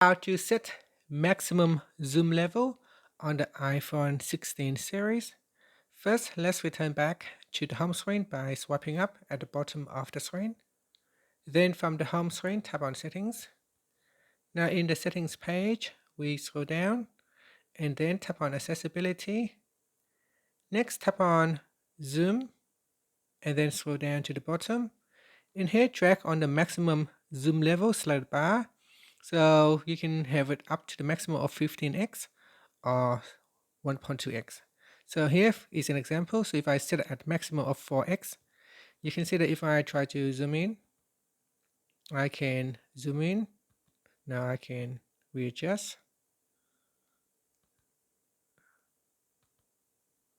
How to set maximum zoom level on the iPhone 16 series. First, let's return back to the home screen by swiping up at the bottom of the screen. Then from the home screen, tap on Settings. Now in the Settings page, we scroll down and then tap on Accessibility. Next, tap on Zoom and then scroll down to the bottom. In here, drag on the maximum zoom level slide bar. So you can have it up to the maximum of 15x or 1.2x. So here is an example. So if I set it at maximum of 4x, you can see that if I try to zoom in, I can zoom in. Now I can readjust.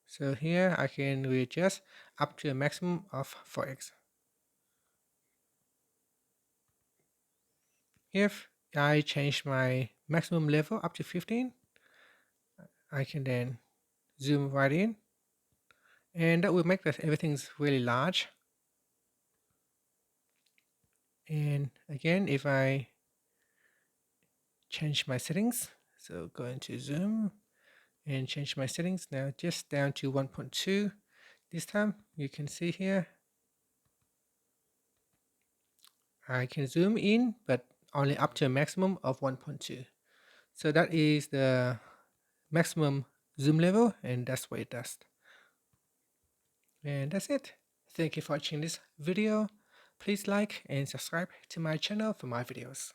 So here I can readjust up to a maximum of 4x. If I change my maximum level up to 15, I can then zoom right in, and that will make that everything's really large. And again, if I change my settings, so go into zoom and change my settings now just down to 1.2 this time, you can see here I can zoom in but only up to a maximum of 1.2. So that is the maximum zoom level, and that's what it does. And that's it. Thank you for watching this video. Please like and subscribe to my channel for more videos.